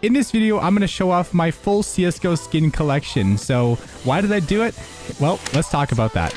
In this video, I'm going to show off my full CSGO skin collection. So why did I do it? Well, let's talk about that.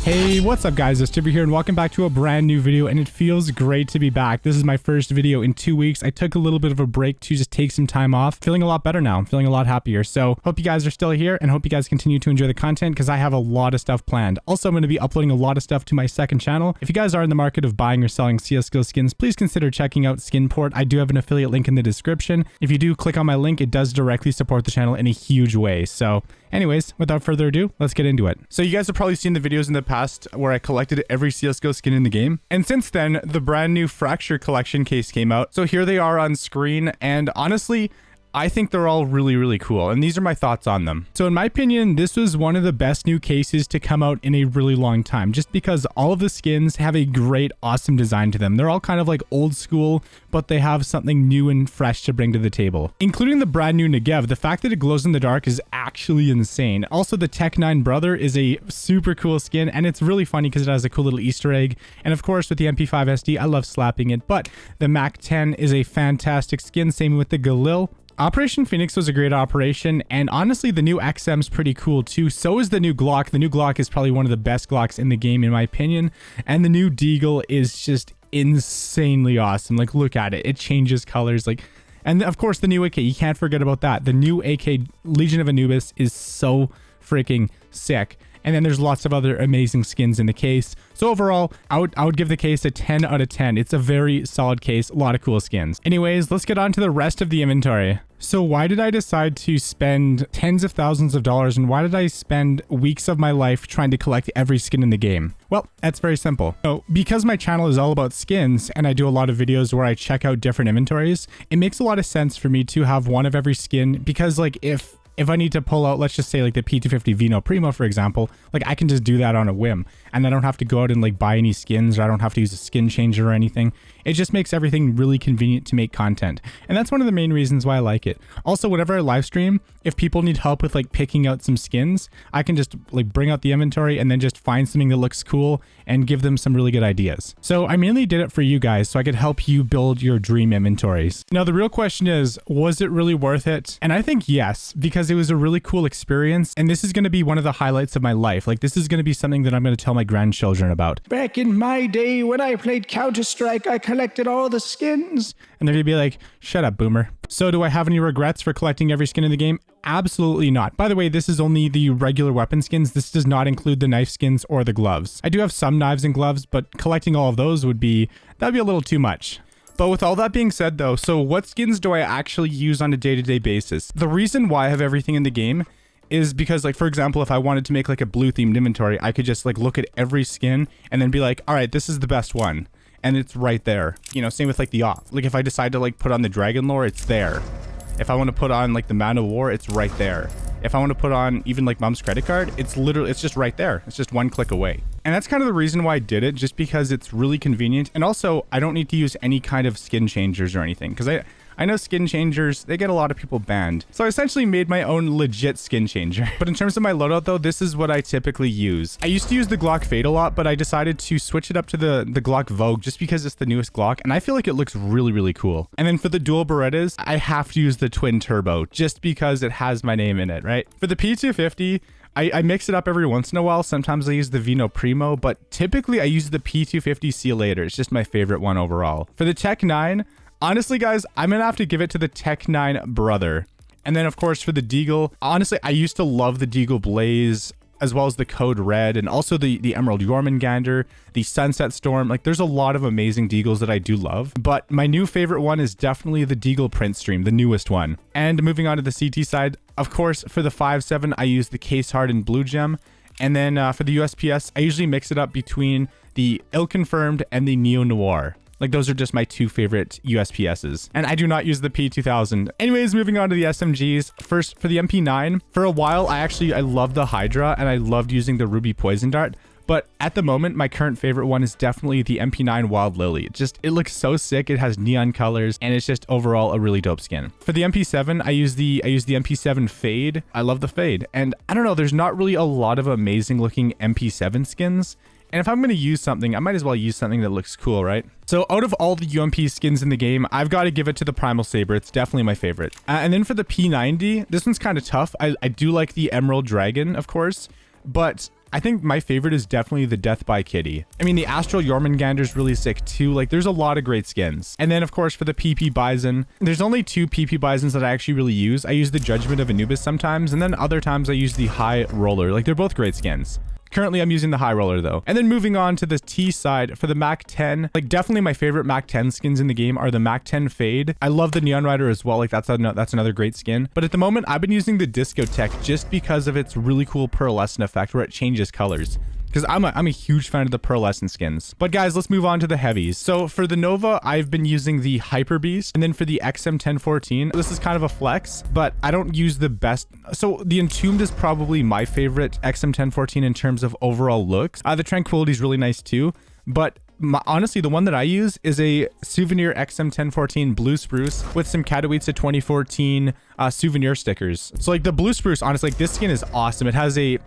Hey, what's up guys, it's Tibber here and welcome back to a brand new video, and it feels great to be back. This is my first video in 2 weeks. I took a little bit of a break to just take some time off. Feeling a lot better now. I'm feeling a lot happier. So hope you guys are still here and hope you guys continue to enjoy the content because I have a lot of stuff planned. Also, I'm going to be uploading a lot of stuff to my second channel. If you guys are in the market of buying or selling CSGO skins, please consider checking out Skinport. I do have an affiliate link in the description. If you do click on my link, it does directly support the channel in a huge way. So anyways, without further ado, let's get into it. So you guys have probably seen the videos in the past where I collected every CSGO skin in the game. And since then, the brand new Fracture collection case came out. So here they are on screen. And honestly, I think they're all really cool. And these are my thoughts on them. So in my opinion, this was one of the best new cases to come out in a really long time, just because all of the skins have a great, awesome design to them. They're all kind of like old school, but they have something new and fresh to bring to the table. Including the brand new Negev, the fact that it glows in the dark is actually insane. Also, the Tech 9 brother is a super cool skin, and it's really funny because it has a cool little Easter egg. And of course, with the MP5 SD, I love slapping it. But the Mac 10 is a fantastic skin, same with the Galil. Operation Phoenix was a great operation, and honestly, the new XM's pretty cool too. So is the new Glock. The new Glock is probably one of the best Glocks in the game, in my opinion. And the new Deagle is just insanely awesome. Like, look at it. It changes colors. Like, and of course, the new AK. You can't forget about that. The new AK Legion of Anubis is so freaking sick. And then there's lots of other amazing skins in the case. So overall, I would give the case a 10 out of 10. It's a very solid case, a lot of cool skins. Anyways, let's get on to the rest of the inventory. So why did I decide to spend tens of thousands of dollars, and why did I spend weeks of my life trying to collect every skin in the game? Well, that's very simple. So because my channel is all about skins and I do a lot of videos where I check out different inventories, it makes a lot of sense for me to have one of every skin, because like if I need to pull out, let's just say like the P250 Vino Primo, for example, like I can just do that on a whim, and I don't have to go out and like buy any skins, or I don't have to use a skin changer or anything. It just makes everything really convenient to make content. And that's one of the main reasons why I like it. Also, whenever I live stream, if people need help with like picking out some skins, I can just like bring out the inventory and then just find something that looks cool and give them some really good ideas. So I mainly did it for you guys so I could help you build your dream inventories. Now, the real question is, was it really worth it? And I think yes, because it was a really cool experience. And this is going to be one of the highlights of my life. Like, this is going to be something that I'm going to tell my grandchildren about. Back in my day when I played Counter-Strike, I collected all the skins. And they're going to be like, shut up, boomer. So do I have any regrets for collecting every skin in the game? Absolutely not. By the way, this is only the regular weapon skins. This does not include the knife skins or the gloves. I do have some knives and gloves, but collecting all of those that'd be a little too much. But with all that being said though, so what skins do I actually use on a day-to-day basis? The reason why I have everything in the game is because, like, for example, if I wanted to make like a blue themed inventory, I could just like look at every skin and then be like, all right, this is the best one. And it's right there. You know, same with like the off. Like if I decide to like put on the Dragon Lore, it's there. If I want to put on like the Man of War, it's right there. If I want to put on even like Mom's credit card, it's just right there. It's just one click away. And that's kind of the reason why I did it, just because it's really convenient. And also, I don't need to use any kind of skin changers or anything, because I know skin changers, they get a lot of people banned. So I essentially made my own legit skin changer. But in terms of my loadout though, this is what I typically use. I used to use the Glock Fade a lot, but I decided to switch it up to the Glock Vogue just because it's the newest Glock, and I feel like it looks really cool. And then for the dual Berettas, I have to use the Twin Turbo just because it has my name in it, right? For the P250, I mix it up every once in a while. Sometimes I use the Vino Primo, but typically I use the P250 See You Later. It's just my favorite one overall. For the Tech 9, honestly, guys, I'm going to have to give it to the Tech 9 brother. And then, of course, for the Deagle, honestly, I used to love the Deagle Blaze, as well as the Code Red, and also the Emerald Jormungandr, the Sunset Storm. Like, there's a lot of amazing Deagles that I do love. But my new favorite one is definitely the Deagle Print Stream, the newest one. And moving on to the CT side, of course, for the 5.7, I use the Case Hardened Blue Gem. And then for the USPS, I usually mix it up between the Ill-Confirmed and the Neo Noir. Like, those are just my two favorite USPSs. And I do not use the P2000. Anyways, moving on to the SMGs. First, for the MP9, for a while, I loved the Hydra and I loved using the Ruby Poison Dart. But at the moment, my current favorite one is definitely the MP9 Wild Lily. It looks so sick. It has neon colors, and it's just overall a really dope skin. For the MP7, I use the MP7 Fade. I love the Fade. And I don't know, there's not really a lot of amazing looking MP7 skins. And if I'm going to use something, I might as well use something that looks cool, right? So out of all the UMP skins in the game, I've got to give it to the Primal Saber. It's definitely my favorite. And then for the P90, this one's kind of tough. I do like the Emerald Dragon, of course, but I think my favorite is definitely the Death by Kitty. I mean, the Astral Jormungandr is really sick too. Like, there's a lot of great skins. And then, of course, for the PP Bison, there's only 2 PP Bisons that I actually really use. I use the Judgment of Anubis sometimes, and then other times I use the High Roller. Like, they're both great skins. Currently, I'm using the High Roller, though. And then moving on to the T side, for the Mac 10, like, definitely my favorite Mac 10 skins in the game are the Mac 10 Fade. I love the Neon Rider as well. Like, that's another great skin. But at the moment, I've been using the Discotheque just because of its really cool pearlescent effect where it changes colors. Because I'm a huge fan of the pearlescent skins. But guys, let's move on to the heavies. So for the Nova, I've been using the Hyper Beast. And then for the XM1014, this is kind of a flex, but I don't use the best. So the Entombed is probably my favorite XM1014 in terms of overall looks. The Tranquility is really nice too. But honestly, the one that I use is a Souvenir XM1014 Blue Spruce with some Katowice 2014 souvenir stickers. So like the Blue Spruce, honestly, like this skin is awesome. It has a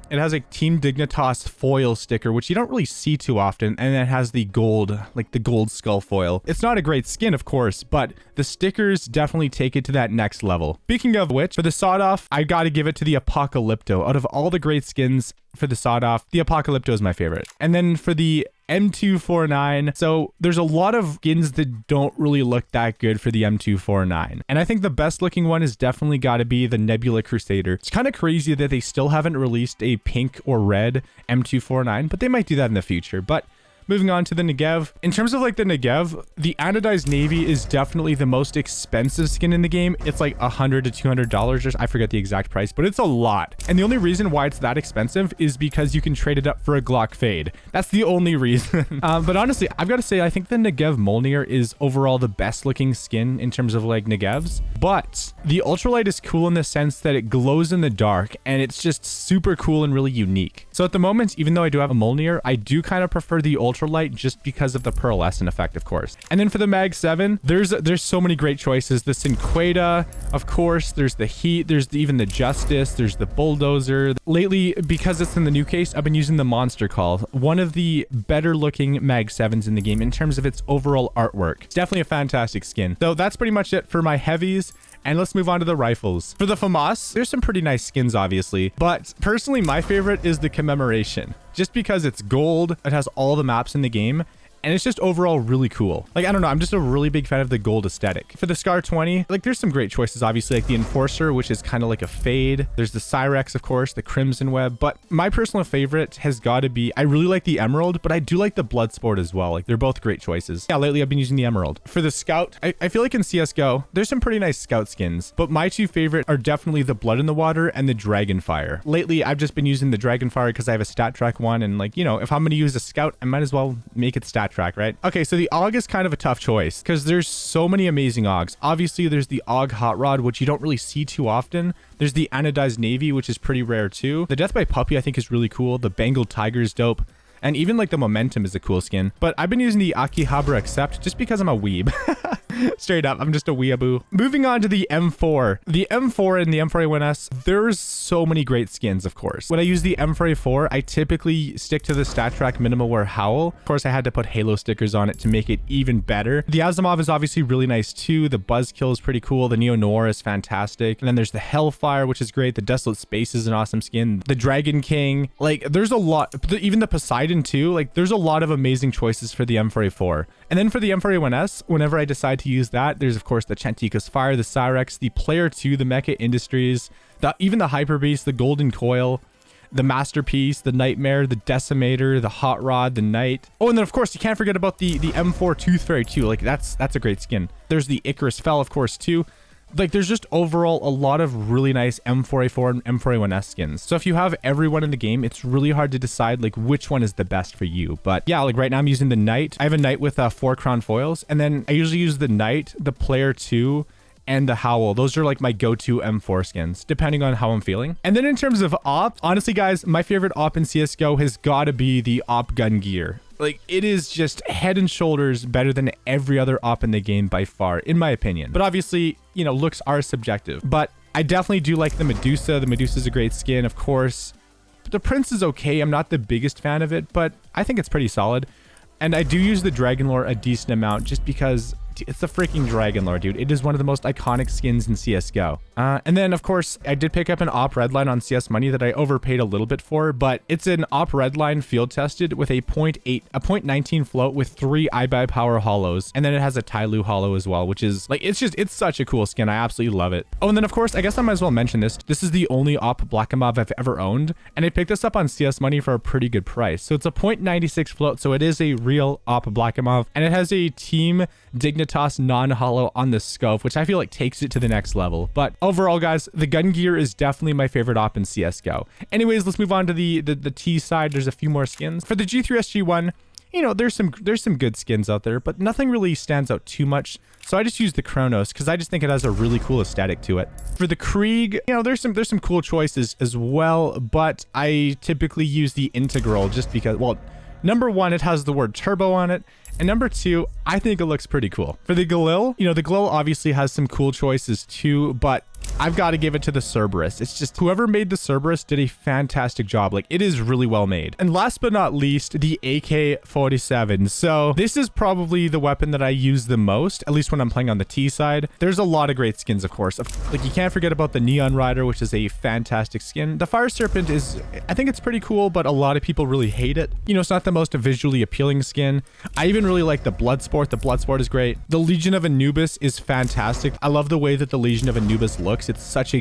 Team Dignitas foil sticker, which you don't really see too often. And it has the gold, like the gold skull foil. It's not a great skin, of course, but the stickers definitely take it to that next level. Speaking of which, for the sawed off, I got to give it to the Apocalypto. Out of all the great skins for the sawed off, the Apocalypto is my favorite. And then for the M249, so there's a lot of skins that don't really look that good for the M249. And I think the best looking one is definitely got to be the Nebula Crusader. It's kind of crazy that they still haven't released a pink or red M249, but they might do that in the future. But moving on to the Negev. In terms of like the Negev, the Anodized Navy is definitely the most expensive skin in the game. It's like $100 to $200. I forget the exact price, but it's a lot. And the only reason why it's that expensive is because you can trade it up for a Glock Fade. That's the only reason. But honestly, I've got to say, I think the Negev Mjolnir is overall the best looking skin in terms of like Negevs. But the Ultralight is cool in the sense that it glows in the dark and it's just super cool and really unique. So at the moment, even though I do have a Mjolnir, I do kind of prefer the Ultralight just because of the pearlescent effect, of course. And then for the Mag 7, there's so many great choices. The Cinqueda, of course, there's the Heat, there's even the Justice, there's the Bulldozer. Lately, because it's in the new case, I've been using the Monster Call, one of the better looking Mag 7s in the game in terms of its overall artwork. It's definitely a fantastic skin. So that's pretty much it for my heavies. And let's move on to the rifles. For the FAMAS, there's some pretty nice skins, obviously. But personally, my favorite is the Commemoration. Just because it's gold, it has all the maps in the game, and it's just overall really cool. Like, I don't know, I'm just a really big fan of the gold aesthetic. For the Scar 20, like there's some great choices, obviously, like the Enforcer, which is kind of like a fade. There's the Cyrex, of course, the Crimson Web, but my personal favorite has got to be, I really like the Emerald, but I do like the Bloodsport as well. Like, they're both great choices. Yeah, lately I've been using the Emerald. For the Scout, I feel like in CSGO, there's some pretty nice Scout skins, but my two favorite are definitely the Blood in the Water and the Dragonfire. Lately, I've just been using the Dragonfire because I have a stat track one, and like, you know, if I'm going to use a Scout, I might as well make it stat track, right? Okay, so the AUG is kind of a tough choice because there's so many amazing AUGs. Obviously, there's the AUG Hot Rod, which you don't really see too often. There's the Anodized Navy, which is pretty rare too. The Death by Puppy, I think, is really cool. The Bengal Tiger is dope. And even like the Momentum is a cool skin. But I've been using the Akihabara Accept just because I'm a weeb. Straight up, I'm just a weeaboo. Moving on to the M4. The M4 and the M4A1S, there's so many great skins, of course. When I use the M4A4, I typically stick to the stat track Minimal Wear Howl. Of course, I had to put Halo stickers on it to make it even better. The Asimov is obviously really nice too. The Buzzkill is pretty cool. The Neo Noir is fantastic. And then there's the Hellfire, which is great. The Desolate Space is an awesome skin. The Dragon King. Like, there's a lot. Even the Poseidon too. Like, there's a lot of amazing choices for the M4A4. And then for the M4A1S, whenever I decide to use that, there's of course the Chantico's Fire, the Cyrex, the Player 2, the Mecha Industries, even the Hyper Beast, the Golden Coil, the Masterpiece, the Nightmare, the Decimator, the Hot Rod, the Knight. Oh, and then of course you can't forget about the M4 Tooth Fairy too. Like, that's a great skin. There's the Icarus Fell, of course, too. Like, there's just overall a lot of really nice M4A4 and M4A1S skins. So if you have everyone in the game, it's really hard to decide like which one is the best for you. But yeah, like right now I'm using the Knight. I have a Knight with 4 crown foils, and then I usually use the Knight, the Player 2, and the Howl. Those are like my go-to M4 skins, depending on how I'm feeling. And then in terms of op, honestly guys, my favorite op in CSGO has got to be the op gun gear. Like, it is just head and shoulders better than every other op in the game by far, in my opinion. But obviously, you know, looks are subjective. But I definitely do like the Medusa. The Medusa is a great skin, of course. The Prince is okay. I'm not the biggest fan of it, but I think it's pretty solid. And I do use the Dragon Lore a decent amount just because it's the freaking Dragon Lore, dude. It is one of the most iconic skins in CSGO. And then, of course, I did pick up an Op Redline on CS Money that I overpaid a little bit for, but it's an Op Redline field tested with a 0.19 float with 3 iBuy Power Hollows. And then it has a Tyloo Hollow as well, which is like, it's such a cool skin. I absolutely love it. Oh, and then, of course, I guess I might as well mention this. This is the only Op Blackamov I've ever owned, and I picked this up on CS Money for a pretty good price. So it's a 0.96 float, so it is a real Op Blackamov, and it has a Team Dignitas non-hollow on the scope, which I feel like takes it to the next level. But overall, guys, the gun gear is definitely my favorite op in CSGO. Anyways, let's move on to the T side. There's a few more skins. For the G3SG1, you know, there's some good skins out there, but nothing really stands out too much. So I just use the Kronos because I just think it has a really cool aesthetic to it. For the Krieg, you know, there's some cool choices as well, but I typically use the Integral just because, well, number one, it has the word turbo on it. And number two, I think it looks pretty cool. For the Galil, you know, the Galil obviously has some cool choices too, but I've got to give it to the Cerberus. It's just whoever made the Cerberus did a fantastic job. Like, it is really well made. And last but not least, the AK-47. So this is probably the weapon that I use the most, at least when I'm playing on the T side. There's a lot of great skins, of course. Like, you can't forget about the Neon Rider, which is a fantastic skin. The Fire Serpent is, I think it's pretty cool, but a lot of people really hate it. You know, it's not the most visually appealing skin. I even really like the Bloodsport. The Bloodsport is great. The Legion of Anubis is fantastic. I love the way that the Legion of Anubis looks. It's such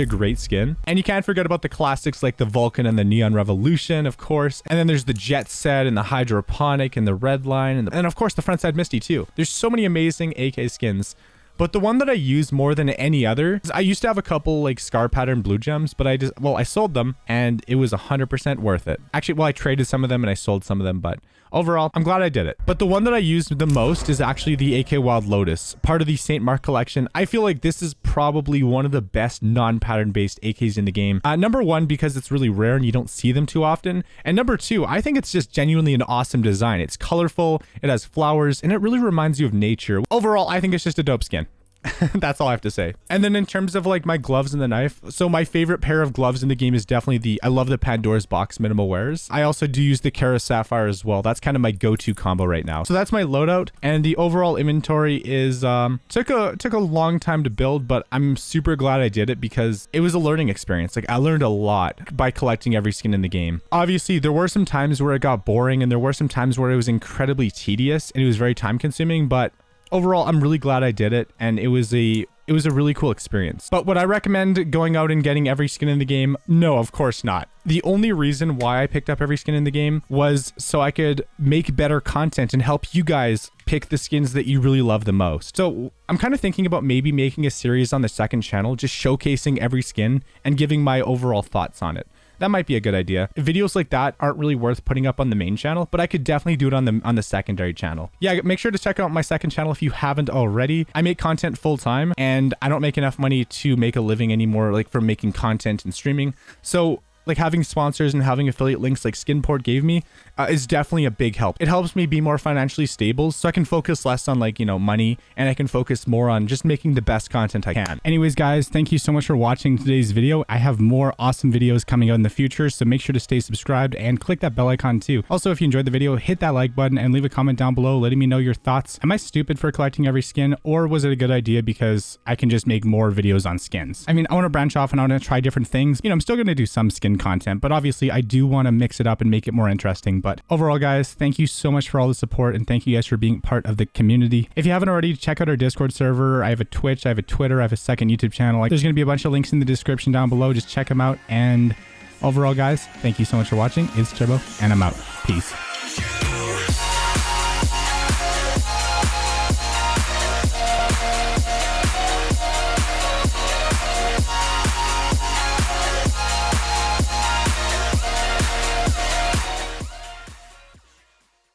a great skin. And you can't forget about the classics like the Vulcan and the Neon Revolution, of course. And then there's the Jet Set and the Hydroponic and the Redline and of course the Frontside Misty too. There's so many amazing AK skins. But the one that I use more than any other, I used to have a couple like Scar Pattern Blue Gems, but I sold them and it was 100% worth it. Actually, well, I traded some of them and I sold some of them, but overall, I'm glad I did it. But the one that I used the most is actually the AK Wild Lotus, part of the St. Mark collection. I feel like this is probably one of the best non-pattern based AKs in the game. Number one, because it's really rare and you don't see them too often. And number two, I think it's just genuinely an awesome design. It's colorful, it has flowers, and it really reminds you of nature. Overall, I think it's just a dope skin. That's all I have to say. And then in terms of like my gloves and the knife, so my favorite pair of gloves in the game is definitely I love the Pandora's Box minimal wears. I also do use the Kara Sapphire as well. That's kind of my go-to combo right now. So that's my loadout, and the overall inventory is took a long time to build, but I'm super glad I did it because it was a learning experience. Like, I learned a lot by collecting every skin in the game. Obviously, there were some times where it got boring and there were some times where it was incredibly tedious and it was very time consuming, but overall, I'm really glad I did it, and it was a really cool experience. But would I recommend going out and getting every skin in the game? No, of course not. The only reason why I picked up every skin in the game was so I could make better content and help you guys pick the skins that you really love the most. So I'm kind of thinking about maybe making a series on the second channel, just showcasing every skin and giving my overall thoughts on it. That might be a good idea. Videos like that aren't really worth putting up on the main channel, but I could definitely do it on the secondary channel. Yeah, make sure to check out my second channel if you haven't already. I make content full time and I don't make enough money to make a living anymore, like from making content and streaming. So like having sponsors and having affiliate links like Skinport gave me is definitely a big help. It helps me be more financially stable so I can focus less on like, you know, money, and I can focus more on just making the best content I can. Anyways, guys, thank you so much for watching today's video. I have more awesome videos coming out in the future, so make sure to stay subscribed and click that bell icon too. Also, if you enjoyed the video, hit that like button and leave a comment down below letting me know your thoughts. Am I stupid for collecting every skin, or was it a good idea because I can just make more videos on skins? I mean, I want to branch off and I want to try different things. You know, I'm still going to do some skin content, but obviously I do want to mix it up and make it more interesting. But overall, guys, thank you so much for all the support, and thank you guys for being part of the community. If you haven't already, check out our Discord server. I have a Twitch, I have a Twitter, I have a second YouTube channel. There's going to be a bunch of links in the description down below. Just check them out. And overall, guys, thank you so much for watching. It's Turbo, and I'm out. Peace.